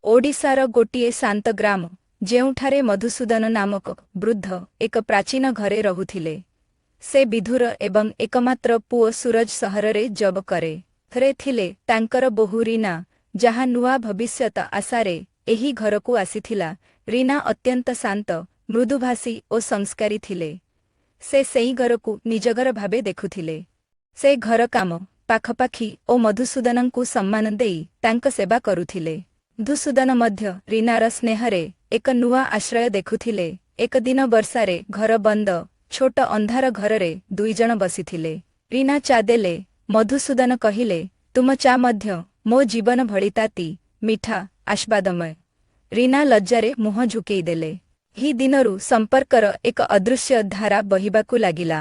ओडिशार गोटिए शांत ग्राम ଯେଉଁଠାରେ ମଧୁସୂଦନ ନାମକ ବୃଦ୍ଧ ଏକ ପ୍ରାଚୀନ ଘରେ ରହୁଥିଲେ। ସେ ବିଧୁର ଏବଂ ଏକମାତ୍ର ପୁଅ ସୁରଜ ସହରରେ ଜବ୍ କରେ। ଥରେ ଥିଲେ ତାଙ୍କର ବୋହୂ ରୀନା, ଯାହା ନୂଆ ଭବିଷ୍ୟତ ଆଶାରେ ଏହି ଘରକୁ ଆସିଥିଲା। ରୀନା ଅତ୍ୟନ୍ତ ଶାନ୍ତ, ମୃଦୁଭାଷୀ ଓ ସଂସ୍କାରୀ ଥିଲେ। ସେ ସେଇ ଘରକୁ ନିଜ ଘର ଭାବେ ଦେଖୁଥିଲେ। ସେ ଘର କାମ, ପାଖାପାଖି ଓ ମଧୁସୂଦନଙ୍କୁ ସମ୍ମାନ ଦେଇ ତାଙ୍କ ସେବା କରୁଥିଲେ। ମଧୁସୂଦନ ମଧ୍ୟ ରୀନାର ସ୍ନେହରେ ଏକ ନୂଆ ଆଶ୍ରୟ ଦେଖୁଥିଲେ। ଏକ ଦିନ ବର୍ଷାରେ ଘର ବନ୍ଦ, ଛୋଟ ଅନ୍ଧାର ଘରରେ ଦୁଇଜଣ ବସିଥିଲେ। ରୀନା ଚା ଦେଲେ। ମଧୁସୂଦନ କହିଲେ, ତୁମ ଚା ମଧ୍ୟ ମୋ ଜୀବନ ଭଳି ତାତି, ମିଠା, ଆସ୍ବାଦମୟ। ରୀନା ଲଜ୍ଜାରେ ମୁହଁ ଝୁକେଇ ଦେଲେ। ଏହି ଦିନରୁ ସମ୍ପର୍କର ଏକ ଅଦୃଶ୍ୟ ଧାରା ବହିବାକୁ ଲାଗିଲା।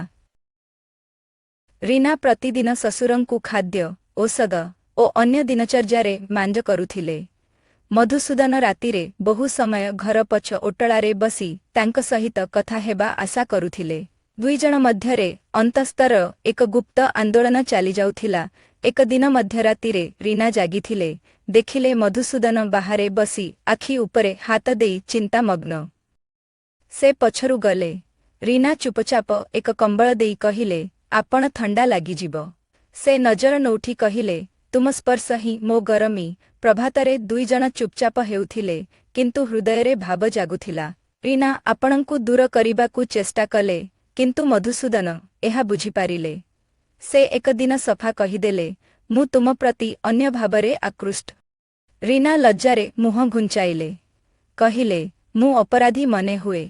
ରୀନା ପ୍ରତିଦିନ ଶ୍ୱଶୁରଙ୍କୁ ଖାଦ୍ୟ, ଔଷଧ ଓ ଅନ୍ୟ ଦିନଚର୍ଯ୍ୟାରେ ମାଞ୍ଜ କରୁଥିଲେ। ମଧୁସୂଦନ ରାତିରେ ବହୁ ସମୟ ଘର ପଛ ଓଟଳାରେ ବସି ତାଙ୍କ ସହିତ କଥା ହେବା ଆଶା କରୁଥିଲେ। ଦୁଇଜଣ ମଧ୍ୟରେ ଅନ୍ତଃସ୍ତର ଏକ ଗୁପ୍ତ ଆନ୍ଦୋଳନ ଚାଲିଯାଉଥିଲା। ଏକ ଦିନ ମଧ୍ୟରାତିରେ ରୀନା ଜାଗିଥିଲେ। ଦେଖିଲେ ମଧୁସୂଦନ ବାହାରେ ବସି ଆଖି ଉପରେ ହାତ ଦେଇ ଚିନ୍ତାମଗ୍ନ। ସେ ପଛରୁ ଗଲେ। ରୀନା ଚୁପଚାପ ଏକ କମ୍ବଳ ଦେଇ କହିଲେ, ଆପଣ ଥଣ୍ଡା ଲାଗିଯିବ। ସେ ନଜର ନଉଠି କହିଲେ, ତୁମ ସ୍ପର୍ଶ ହିଁ ମୋ ଗରମୀ। ପ୍ରଭାତରେ ଦୁଇଜଣ ଚୁପଚାପ ହେଉଥିଲେ, କିନ୍ତୁ ହୃଦୟରେ ଭାବ ଜାଗୁଥିଲା। ରୀନା ଆପଣଙ୍କୁ ଦୂର କରିବାକୁ ଚେଷ୍ଟା କଲେ, କିନ୍ତୁ ମଧୁସୂଦନ ଏହା ବୁଝିପାରିଲେ। ସେ ଏକଦିନ ସଫା କହିଦେଲେ, ମୁଁ ତୁମ ପ୍ରତି ଅନ୍ୟ ଭାବରେ ଆକୃଷ୍ଟ। ରୀନା ଲଜ୍ଜାରେ ମୁହଁ ଘୁଞ୍ଚାଇଲେ। କହିଲେ, ମୁଁ ଅପରାଧୀ ମନେ ହୁଏ।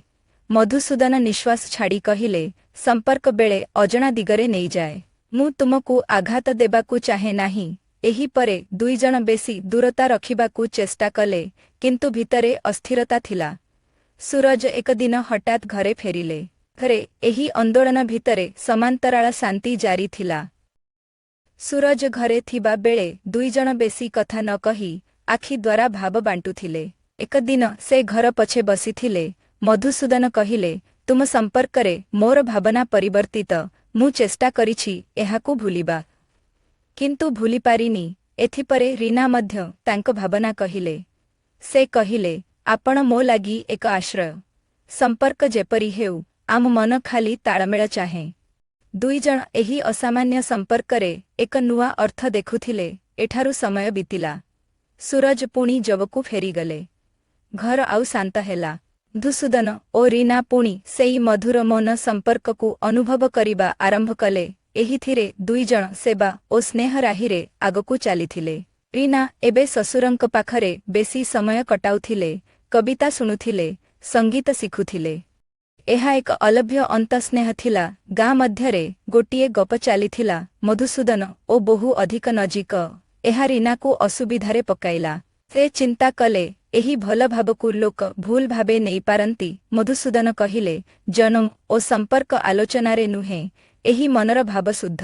ମଧୁସୂଦନ ନିଶ୍ୱାସ ଛାଡ଼ି କହିଲେ, ସମ୍ପର୍କ ବେଳେ ଅଜଣା ଦିଗରେ ନେଇଯାଏ। ମୁଁ ତୁମକୁ ଆଘାତ ଦେବାକୁ ଚାହେଁ ନାହିଁ। ଏହି ପରେ ଦୁଇଜଣ ବେଶୀ ଦୂରତା ରଖିବାକୁ ଚେଷ୍ଟା କଲେ, କିନ୍ତୁ ଭିତରେ ଅସ୍ଥିରତା ଥିଲା। ସୁରଜ ଏକ ଦିନ ହଠାତ୍ ଘରେ ଫେରିଲେ। ଘରେ ଏହି ଆନ୍ଦୋଳନ ଭିତରେ ସମାନ୍ତରାଳ ଶାନ୍ତି ଜାରି ଥିଲା। ସୁରଜ ଘରେ ଥିବା ବେଳେ ଦୁଇଜଣ ବେଶୀ କଥା ନ କହି ଆଖି ଦ୍ୱାରା ଭାବ ବାଣ୍ଟୁଥିଲେ। ଏକ ଦିନ ସେ ଘର ପଛେ ବସିଥିଲେ। ମଧୁସୂଦନ କହିଲେ, ତୁମ ସମ୍ପର୍କରେ ମୋର ଭାବନା ପରିବର୍ତ୍ତିତ। ମୁଁ ଚେଷ୍ଟା କରିଛି ଏହାକୁ ଭୁଲିବା, କିନ୍ତୁ ଭୁଲିପାରିନି। ଏଥିପରେ ରୀନା ମଧ୍ୟ ତାଙ୍କ ଭାବନା କହିଲେ। ସେ କହିଲେ, ଆପଣ ମୋ ଲାଗି ଏକ ଆଶ୍ରୟ। ସମ୍ପର୍କ ଯେପରି ହେଉ, ଆମ ମନ ଖାଲି ତାଳମେଳ ଚାହେଁ। ଦୁଇଜଣ ଏହି ଅସାମାନ୍ୟ ସମ୍ପର୍କରେ ଏକ ନୂଆ ଅର୍ଥ ଦେଖୁଥିଲେ। ଏଠାରୁ ସମୟ ବିତିଲା। ସୁରଜ ପୁଣି ଜବକୁ ଫେରିଗଲେ। ଘର ଆଉ ଶାନ୍ତ ହେଲା। ମଧୁସୂଦନ ଓ ରୀନା ପୁଣି ସେଇ ମଧୁର ମୌନ ସମ୍ପର୍କକୁ ଅନୁଭବ କରିବା ଆରମ୍ଭ କଲେ। ଏହିଥିରେ ଦୁଇଜଣ ସେବା ଓ ସ୍ନେହ ରାହିରେ ଆଗକୁ ଚାଲିଥିଲେ। ରୀନା ଏବେ ଶ୍ୱଶୁରଙ୍କ ପାଖରେ ବେଶୀ ସମୟ କଟାଉଥିଲେ, କବିତା ଶୁଣୁଥିଲେ, ସଙ୍ଗୀତ ଶିଖୁଥିଲେ। ଏହା ଏକ ଅଲଭ୍ୟ ଅନ୍ତଃସ୍ନେହ ଥିଲା। ଗାଁ ମଧ୍ୟରେ ଗୋଟିଏ ଗପ ଚାଲିଥିଲା, ମଧୁସୂଦନ ଓ ବୋହୂ ଅଧିକ ନଜିକ। ଏହା ରୀନାକୁ ଅସୁବିଧାରେ ପକାଇଲା। ସେ ଚିନ୍ତା କଲେ, ଏହି ଭଲ ଭାବକୁ ଲୋକ ଭୁଲ ଭାବେ ନେଇପାରନ୍ତି। ମଧୁସୂଦନ କହିଲେ, ଜନମ ଓ ସମ୍ପର୍କ ଆଲୋଚନାରେ ନୁହେଁ, ଏହି ମନର ଭାବ ଶୁଦ୍ଧ।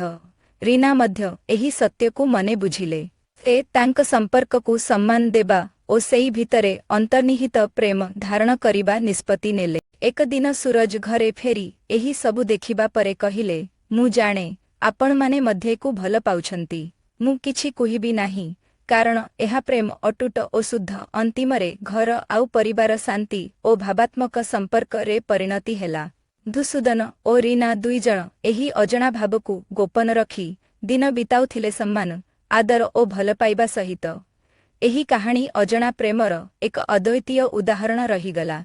ରୀନା ମଧ୍ୟ ଏହି ସତ୍ୟକୁ ମନେ ବୁଝିଲେ। ସେ ତାଙ୍କ ସମ୍ପର୍କକୁ ସମ୍ମାନ ଦେବା ଓ ସେଇ ଭିତରେ ଅନ୍ତର୍ନିହିତ ପ୍ରେମ ଧାରଣ କରିବା ନିଷ୍ପତ୍ତି ନେଲେ। ଏକ ଦିନ ସୁରଜ ଘରେ ଫେରି ଏହି ସବୁ ଦେଖିବା ପରେ କହିଲେ, ମୁଁ ଜାଣେ ଆପଣମାନେ ମଧ୍ୟକୁ ଭଲ ପାଉଛନ୍ତି। ମୁଁ କିଛି କହିବି ନାହିଁ, କାରଣ ଏହା ପ୍ରେମ ଅଟୁଟ ଓ ଶୁଦ୍ଧ। ଅନ୍ତିମରେ ଘର ଆଉ ପରିବାର ଶାନ୍ତି ଓ ଭାବାତ୍ମକ ସମ୍ପର୍କରେ ପରିଣତି ହେଲା। ମଧୁସୂଦନ ଓ ରୀନା ଦୁଇଜଣ ଏହି ଅଜଣା ଭାବକୁ ଗୋପନ ରଖି ଦିନ ବିତାଉଥିଲେ ସମ୍ମାନ, ଆଦର ଓ ଭଲ ପାଇବା ସହିତ। ଏହି କାହାଣୀ ଅଜଣା ପ୍ରେମର ଏକ ଅଦ୍ୱିତୀୟ ଉଦାହରଣ ରହିଗଲା।